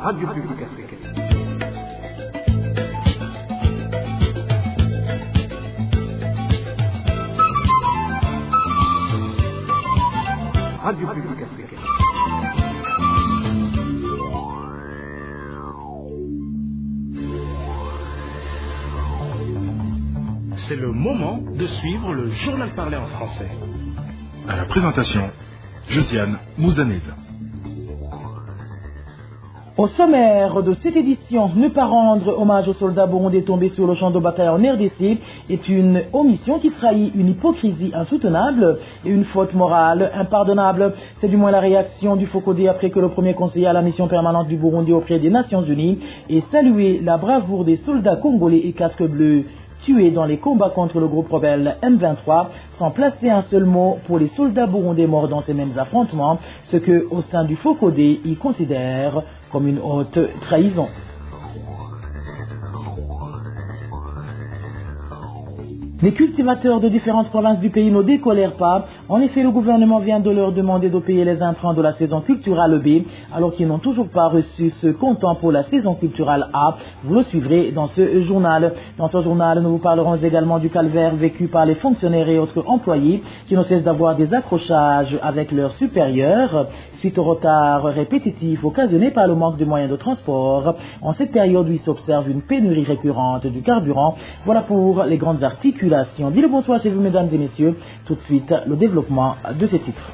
Radio Publique Africaine. Radio Publique Africaine. C'est le moment de suivre le journal parlé en français. À la présentation, Josiane Mouzanez. Au sommaire de cette édition, ne pas rendre hommage aux soldats burundais tombés sur le champ de bataille en RDC est une omission qui trahit une hypocrisie insoutenable et une faute morale impardonnable. C'est du moins la réaction du FOCODE après que le premier conseiller à la mission permanente du Burundi auprès des Nations Unies ait salué la bravoure des soldats congolais et casques bleus tués dans les combats contre le groupe rebelle M23, sans placer un seul mot pour les soldats burundais morts dans ces mêmes affrontements, ce que, au sein du FOCODE, ils considèrent comme une haute trahison. Les cultivateurs de différentes provinces du pays ne décolèrent pas. En effet, le gouvernement vient de leur demander de payer les intrants de la saison culturelle B, alors qu'ils n'ont toujours pas reçu ce comptant pour la saison culturelle A. Vous le suivrez dans ce journal. Dans ce journal, nous vous parlerons également du calvaire vécu par les fonctionnaires et autres employés qui ne cessent d'avoir des accrochages avec leurs supérieurs suite au retard répétitif occasionné par le manque de moyens de transport. En cette période où il s'observe une pénurie récurrente du carburant, voilà pour les grandes articulations. Dis le bonsoir chez vous, mesdames et messieurs. Tout de suite, le développement de ces titres.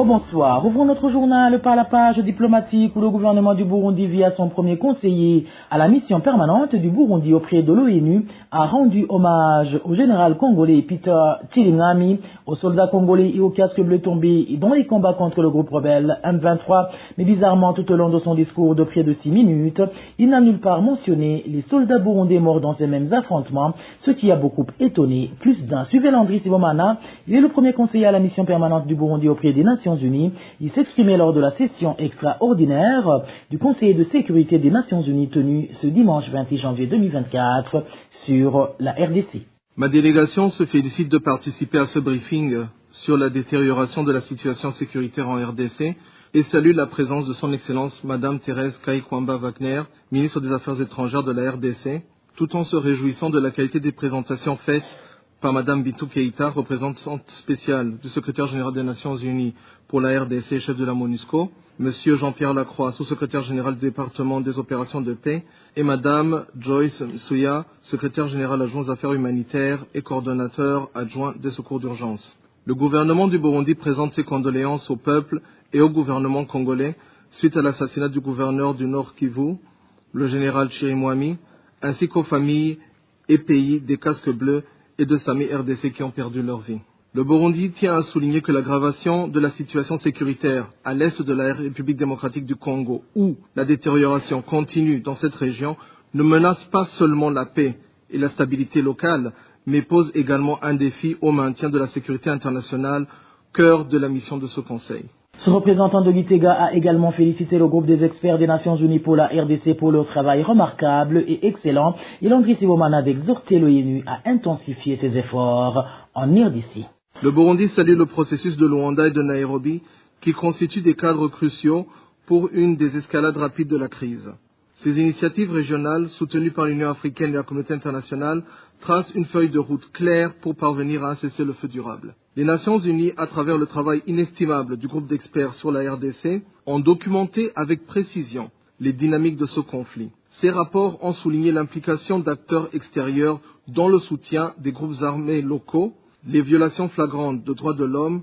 Bonsoir. Ouvrons notre journal par la page diplomatique où le gouvernement du Burundi, via son premier conseiller à la mission permanente du Burundi auprès de l'ONU, a rendu hommage au général congolais Peter Chirimwami, aux soldats congolais et aux casques bleus tombés dans les combats contre le groupe rebelle M23. Mais bizarrement, tout au long de son discours de près de 6 minutes, il n'a nulle part mentionné les soldats burundais morts dans ces mêmes affrontements, ce qui a beaucoup étonné plus d'un. Suivez Landry Sibomana, il est le premier conseiller à la mission permanente du Burundi auprès des Nations Unies. Il s'exprimait lors de la session extraordinaire du Conseil de sécurité des Nations Unies tenue ce dimanche 28 janvier 2024 sur la RDC. Ma délégation se félicite de participer à ce briefing sur la détérioration de la situation sécuritaire en RDC et salue la présence de son Excellence Madame Thérèse Kaikwamba-Wagner, ministre des Affaires étrangères de la RDC, tout en se réjouissant de la qualité des présentations faites par Madame Bintou Keïta, représentante spéciale du secrétaire général des Nations Unies pour la RDC et chef de la MONUSCO, Monsieur Jean-Pierre Lacroix, sous-secrétaire général du département des opérations de paix, et Madame Joyce Msuya, secrétaire général adjoint aux affaires humanitaires et coordonnateur adjoint des secours d'urgence. Le gouvernement du Burundi présente ses condoléances au peuple et au gouvernement congolais suite à l'assassinat du gouverneur du Nord Kivu, le général Chirimwami, ainsi qu'aux familles et pays des casques bleus et de SAMI RDC qui ont perdu leur vie. Le Burundi tient à souligner que l'aggravation de la situation sécuritaire à l'est de la République démocratique du Congo, où la détérioration continue dans cette région, ne menace pas seulement la paix et la stabilité locale, mais pose également un défi au maintien de la sécurité internationale, cœur de la mission de ce Conseil. Ce représentant de l'ITEGA a également félicité le groupe des experts des Nations Unies pour la RDC pour leur travail remarquable et excellent. Et Landry Sibomana d'exhorter l'ONU à intensifier ses efforts en RDC. Le Burundi salue le processus de Luanda et de Nairobi qui constituent des cadres cruciaux pour une désescalade rapide de la crise. Ces initiatives régionales, soutenues par l'Union africaine et la communauté internationale, tracent une feuille de route claire pour parvenir à un cessez-le-feu durable. Les Nations Unies, à travers le travail inestimable du groupe d'experts sur la RDC, ont documenté avec précision les dynamiques de ce conflit. Ces rapports ont souligné l'implication d'acteurs extérieurs dans le soutien des groupes armés locaux, les violations flagrantes de droits de l'homme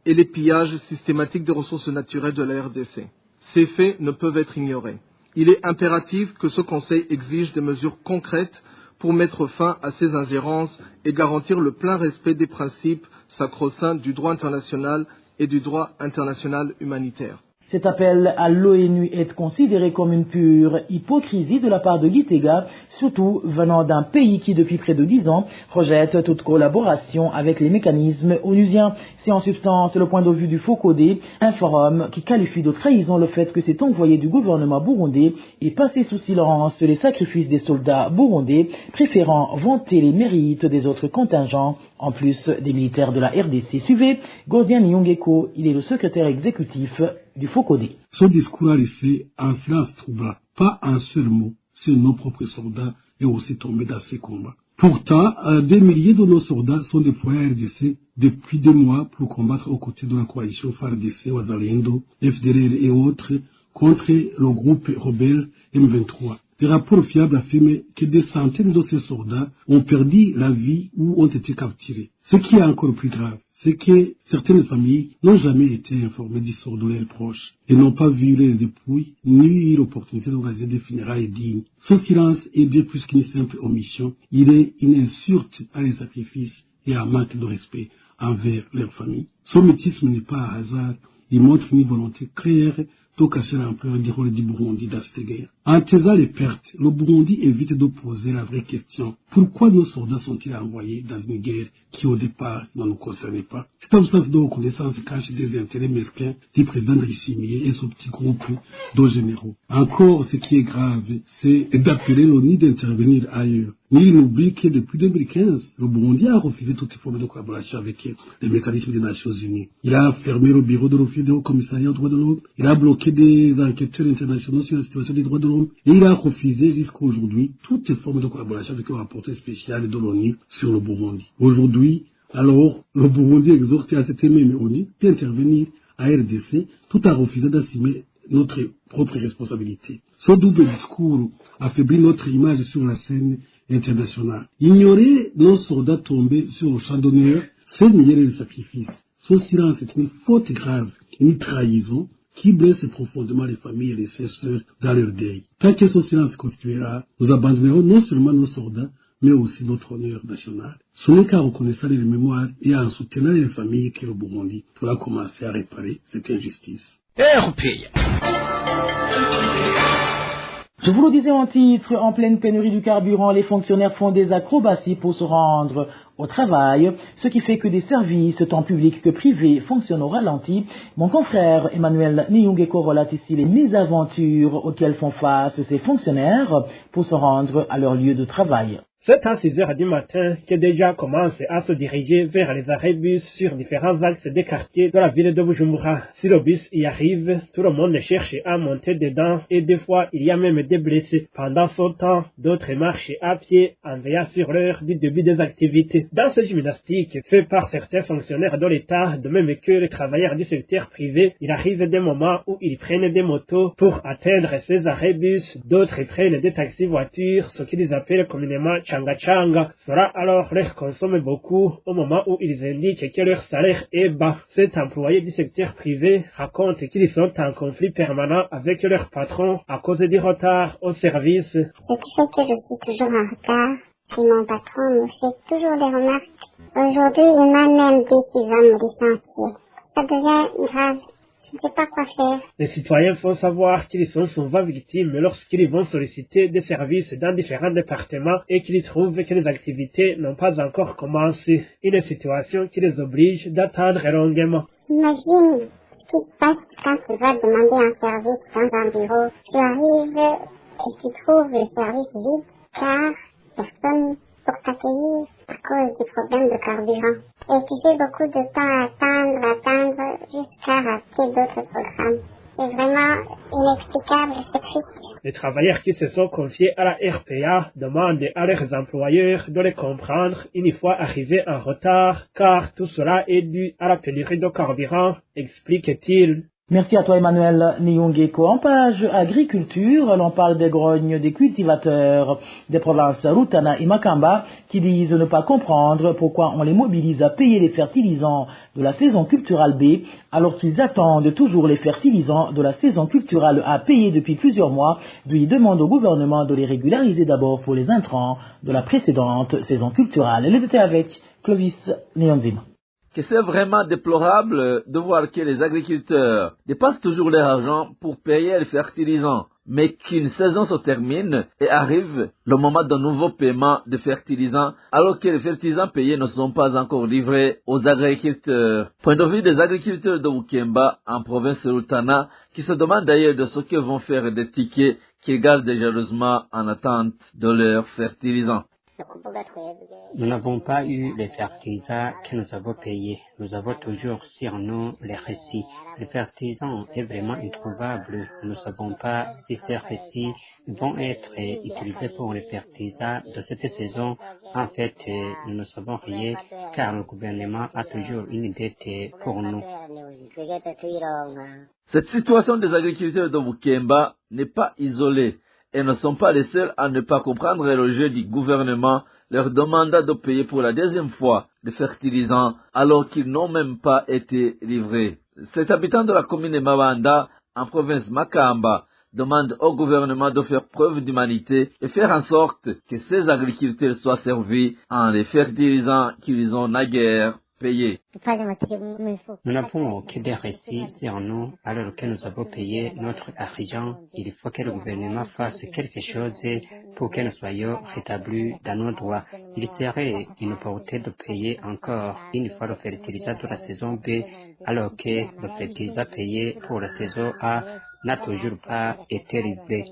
et les pillages systématiques des ressources naturelles de la RDC. Ces faits ne peuvent être ignorés. Il est impératif que ce Conseil exige des mesures concrètes pour mettre fin à ces ingérences et garantir le plein respect des principes sacro-saints du droit international et du droit international humanitaire. Cet appel à l'ONU est considéré comme une pure hypocrisie de la part de Gitega, surtout venant d'un pays qui, depuis près de 10 ans, rejette toute collaboration avec les mécanismes onusiens. C'est en substance le point de vue du Focodé, un forum qui qualifie de trahison le fait que cet envoyé du gouvernement burundais ait passé sous silence les sacrifices des soldats burundais, préférant vanter les mérites des autres contingents, en plus des militaires de la RDC. Suivez Gordien Nyongeko, il est le secrétaire exécutif du Focodé. Ce discours a laissé un silence troublant. Pas un seul mot sur nos propres soldats et aussi tombés dans ces combats. Pourtant, des milliers de nos soldats sont déployés à RDC depuis 2 mois pour combattre aux côtés de la coalition FARDC, Wazalendo, FDLR et autres contre le groupe rebelle M23. Des rapports fiables affirment que des centaines de ces soldats ont perdu la vie ou ont été capturés. Ce qui est encore plus grave, c'est que certaines familles n'ont jamais été informées du sort de leurs proches et n'ont pas vu les dépouilles ni eu l'opportunité d'organiser des funérailles dignes. Ce silence est bien plus qu'une simple omission. Il est une insulte à les sacrifices et un manque de respect envers leurs familles. Ce mutisme n'est pas un hasard. Il montre une volonté claire de cacher l'ampleur du rôle du Burundi dans cette guerre. En taisant les pertes, le Burundi évite de poser la vraie question. Pourquoi nos soldats sont-ils envoyés dans une guerre qui au départ ne nous concernait pas? Cette absence de reconnaissance cache des intérêts mesquins du président Ndayishimiye et son petit groupe de généraux. Encore, ce qui est grave, c'est d'appeler l'ONU d'intervenir ailleurs. Mais il oublie que depuis 2015, le Burundi a refusé toute forme de collaboration avec les mécanismes des Nations Unies. Il a fermé le bureau de l'Office du Haut-Commissariat aux droits de l'homme. Il a bloqué des enquêteurs internationaux sur la situation des droits de l'homme. Et il a refusé jusqu'à aujourd'hui toute forme de collaboration avec le rapporteur spécial de l'ONU sur le Burundi. Aujourd'hui, alors, le Burundi exhorte à cette même ONU d'intervenir à RDC tout en refusant d'assumer notre propre responsabilité. Ce double discours affaiblit notre image sur la scène internationale. Ignorer nos soldats tombés sur le champ d'honneur, c'est nier les sacrifices. Ce silence est une faute grave, une trahison qui blesse profondément les familles et les sœurs dans leur deuil. Tant que ce silence continuera, nous abandonnerons non seulement nos soldats, mais aussi notre honneur national. Ce n'est qu'en reconnaissant les mémoires et en soutenant les familles que le Burundi pourra commencer à réparer cette injustice. Je vous le disais en titre, en pleine pénurie du carburant, les fonctionnaires font des acrobaties pour se rendre au travail, ce qui fait que des services, tant publics que privés, fonctionnent au ralenti. Mon confrère Emmanuel Nyongeko relate ici les mésaventures auxquelles font face ces fonctionnaires pour se rendre à leur lieu de travail. C'est à 6 heures du matin que déjà commence à se diriger vers les arrêts bus sur différents axes des quartiers de la ville de Bujumbura. Si le bus y arrive, tout le monde cherche à monter dedans et des fois il y a même des blessés. Pendant ce temps, d'autres marchent à pied en veillant sur l'heure du début des activités. Dans ce gymnastique fait par certains fonctionnaires de l'État, de même que les travailleurs du secteur privé, il arrive des moments où ils prennent des motos pour atteindre ces arrêts bus. D'autres prennent des taxis-voitures, ce qu'ils appellent communément Changa. Cela alors leur consomme beaucoup au moment où ils indiquent que leur salaire est bas. Cet employé du secteur privé raconte qu'ils sont en conflit permanent avec leur patron à cause du retard au service. Ce qui fait que je suis toujours en retard, et mon patron me fait toujours des remarques. Aujourd'hui, il m'a même dit qu'il va me licencier. Ça devient grave. Je ne sais pas quoi faire. Les citoyens font savoir qu'ils sont souvent victimes lorsqu'ils vont solliciter des services dans différents départements et qu'ils trouvent que les activités n'ont pas encore commencé. Une situation qui les oblige d'attendre longuement. Imagine ce qui se passe quand tu vas demander un service dans un bureau. Tu arrives et tu trouves le service vide car personne pour t'accueillir à cause du problème de carburant. Et tu fais beaucoup de temps à attendre jusqu'à rater d'autres programmes. C'est vraiment inexplicable, c'est triste. Les travailleurs qui se sont confiés à la RPA demandent à leurs employeurs de les comprendre une fois arrivés en retard, car tout cela est dû à la pénurie de carburant, explique-t-il. Merci à toi Emmanuel Nyongeko. En page agriculture, l'on parle des grognes des cultivateurs des provinces Rutana et Makamba qui disent ne pas comprendre pourquoi on les mobilise à payer les fertilisants de la saison culturale B alors qu'ils attendent toujours les fertilisants de la saison culturale A payés depuis plusieurs mois, d'où ils demandent au gouvernement de les régulariser d'abord pour les intrants de la précédente saison culturelle. Elle était avec Clovis Nyonzima. que c'est vraiment déplorable de voir que les agriculteurs dépensent toujours leur argent pour payer les fertilisants, mais qu'une saison se termine et arrive le moment d'un nouveau paiement de fertilisants, alors que les fertilisants payés ne sont pas encore livrés aux agriculteurs. Point de vue des agriculteurs de Bukemba, en province de Rutana, qui se demandent d'ailleurs de ce que vont faire des tickets qu'ils gardent dangereusement en attente de leurs fertilisants. Nous n'avons pas eu les fertilisants que nous avons payés. Nous avons toujours sur nous les récits. Les fertilisants est vraiment introuvable. Nous ne savons pas si ces récits vont être utilisés pour les fertilisants de cette saison. En fait, nous ne savons rien car le gouvernement a toujours une dette pour nous. Cette situation des agriculteurs de Bukemba n'est pas isolée et ne sont pas les seuls à ne pas comprendre le jeu du gouvernement leur demandant de payer pour la deuxième fois des fertilisants alors qu'ils n'ont même pas été livrés. Cet habitant de la commune de Mabanda, en province Makamba, demande au gouvernement de faire preuve d'humanité et faire en sorte que ces agriculteurs soient servis en les fertilisants qu'ils ont naguère payés. Nous n'avons que des récits sur nous alors que nous avons payé notre argent. Il faut que le gouvernement fasse quelque chose pour que nous soyons rétablis dans nos droits. Il serait inopportun de payer encore une fois le fertilisant de la saison B alors que le fertilisant payé pour la saison A n'a toujours pas été livré.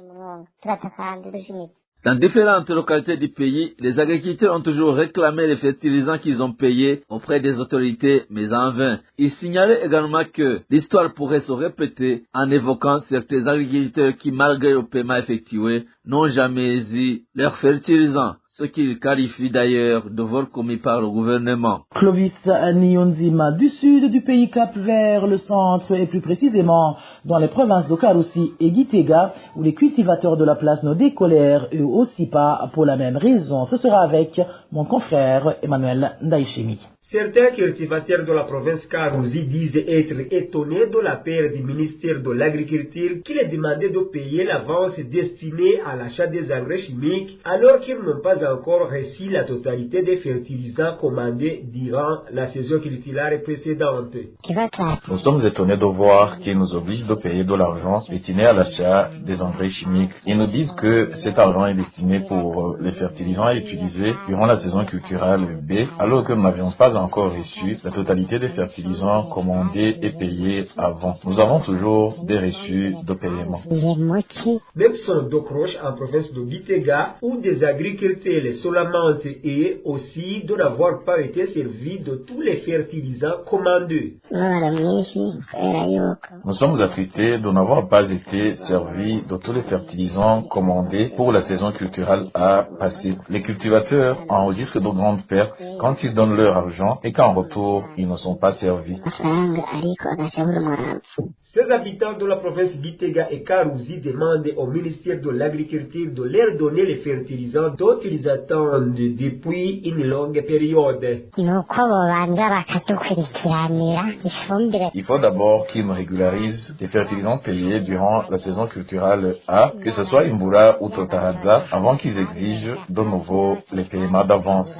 Dans différentes localités du pays, les agriculteurs ont toujours réclamé les fertilisants qu'ils ont payés auprès des autorités, mais en vain. Ils signalaient également que l'histoire pourrait se répéter en évoquant certains agriculteurs qui, malgré le paiement effectué, n'ont jamais eu leurs fertilisants, ce qu'ils qualifient d'ailleurs de vol commis par le gouvernement. Clovis Nyonzima, du sud du pays Cap vers le centre et plus précisément dans les provinces de Karoussi et Gitega, où les cultivateurs de la place ne décolèrent eux aussi pas pour la même raison. Ce sera avec mon confrère Emmanuel Ndaïchemi. Certains cultivateurs de la province Karouzi disent être étonnés de la paire du ministère de l'Agriculture qui les demandait de payer l'avance destinée à l'achat des engrais chimiques alors qu'ils n'ont pas encore reçu la totalité des fertilisants commandés durant la saison culturelle précédente. Nous sommes étonnés de voir qu'ils nous obligent de payer de l'argent destiné à l'achat des engrais chimiques. Ils nous disent que cet argent est destiné pour les fertilisants à utiliser durant la saison culturelle B alors que nous n'avions pas encore reçu la totalité des fertilisants commandés et payés avant. Nous avons toujours des reçus de paiement. Même son d'Okroche en province de Gitega, où des agriculteurs les lamentent et aussi de n'avoir pas été servis de tous les fertilisants commandés. Nous sommes attristés de n'avoir pas été servis de tous les fertilisants commandés pour la saison culturelle à passer. Les cultivateurs enregistrent de grandes pertes quand ils donnent leur argent et qu'en retour, ils ne sont pas servis. Ces habitants de la province Gitega et Karouzi demandent au ministère de l'Agriculture de leur donner les fertilisants dont ils attendent depuis une longue période. Il faut d'abord qu'ils nous régularisent les fertilisants payés durant la saison culturelle A, que ce soit Imbura ou Totaraza, avant qu'ils exigent de nouveau les paiements d'avance.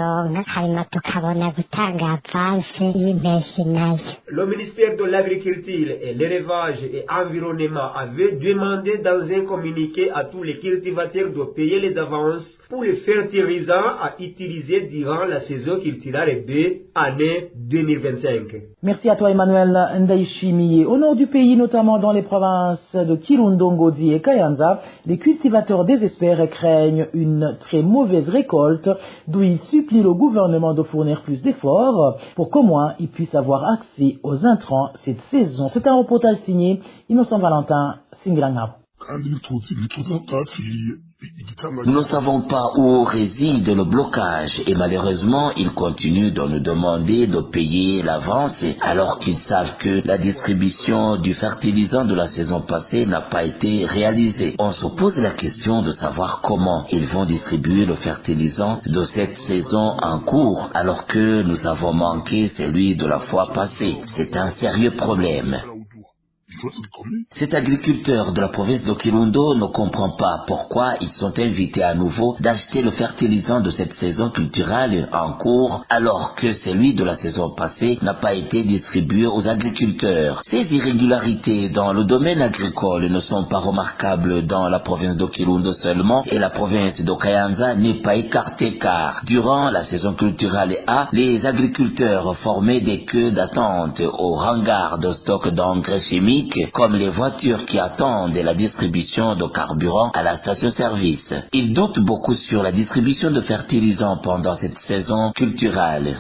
Le ministère de l'Agriculture et l'Élevage et Environnement avait demandé dans un communiqué à tous les cultivateurs de payer les avances pour les fertilisants à utiliser durant la saison culturelle B, année 2025. Merci à toi Emmanuel Ndaïchimi. Au nord du pays, notamment dans les provinces de Kirundongodi et Kayanza, les cultivateurs désespèrent et craignent une très mauvaise récolte, d'où ils supplient le gouvernement de fournir plus d'efforts pour qu'au moins ils puissent avoir accès aux intrants cette saison. C'est un reportage signé Innocent Valentin Singilangabo. Nous ne savons pas où réside le blocage et malheureusement, ils continuent de nous demander de payer l'avance alors qu'ils savent que la distribution du fertilisant de la saison passée n'a pas été réalisée. On se pose la question de savoir comment ils vont distribuer le fertilisant de cette saison en cours alors que nous avons manqué celui de la fois passée. C'est un sérieux problème. Cet agriculteur de la province de Kirundo ne comprend pas pourquoi ils sont invités à nouveau d'acheter le fertilisant de cette saison culturelle en cours alors que celui de la saison passée n'a pas été distribué aux agriculteurs. Ces irrégularités dans le domaine agricole ne sont pas remarquables dans la province de Kirundo seulement et la province de Kayanza n'est pas écartée car durant la saison culturelle A, les agriculteurs formaient des queues d'attente au hangar de stock d'engrais chimiques comme les voitures qui attendent la distribution de carburant à la station-service. Ils doutent beaucoup sur la distribution de fertilisants pendant cette saison culturelle.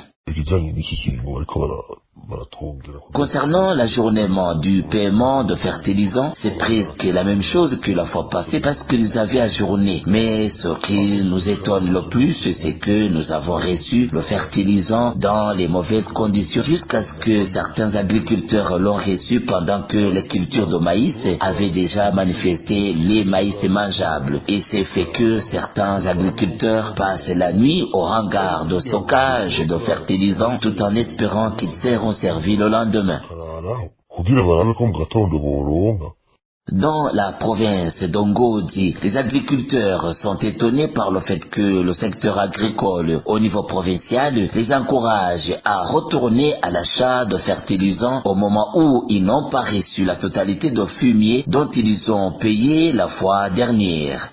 Concernant l'ajournement du paiement de fertilisants, c'est presque la même chose que la fois passée parce qu'ils avaient ajourné. Mais ce qui nous étonne le plus, c'est que nous avons reçu le fertilisant dans les mauvaises conditions jusqu'à ce que certains agriculteurs l'ont reçu pendant que les cultures de maïs avaient déjà manifesté les maïs mangeables. Et c'est fait que certains agriculteurs passent la nuit au hangar de stockage de fertilisants tout en espérant qu'ils seront servis le lendemain. Dans la province d'Ongodi, les agriculteurs sont étonnés par le fait que le secteur agricole au niveau provincial les encourage à retourner à l'achat de fertilisants au moment où ils n'ont pas reçu la totalité de fumier dont ils ont payé la fois dernière.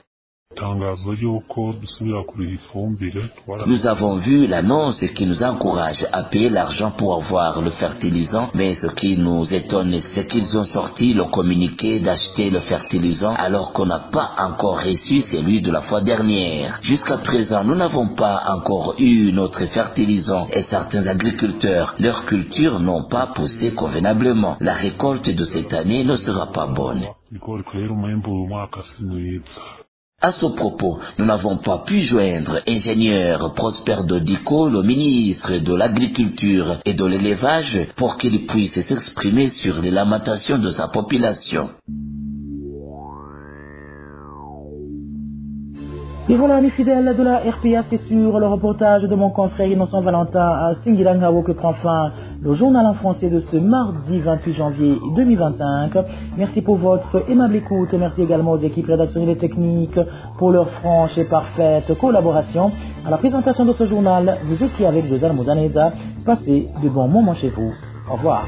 Nous avons vu l'annonce qui nous encourage à payer l'argent pour avoir le fertilisant, mais ce qui nous étonne, c'est qu'ils ont sorti le communiqué d'acheter le fertilisant alors qu'on n'a pas encore reçu celui de la fois dernière. Jusqu'à présent, nous n'avons pas encore eu notre fertilisant et certains agriculteurs, leurs cultures n'ont pas poussé convenablement. La récolte de cette année ne sera pas bonne. À ce propos, nous n'avons pas pu joindre ingénieur Prosper Dodico, le ministre de l'Agriculture et de l'Élevage, pour qu'il puisse s'exprimer sur les lamentations de sa population. Et voilà, mes fidèles de la RPA, c'est sur le reportage de mon confrère Innocent Valentin à Singilangao que prend fin le journal en français de ce mardi 28 janvier 2025. Merci pour votre aimable écoute. Merci également aux équipes rédactionnelles et techniques pour leur franche et parfaite collaboration. À la présentation de ce journal, vous étiez avec Josiane Mouzaneza. Passez de bons moments chez vous. Au revoir.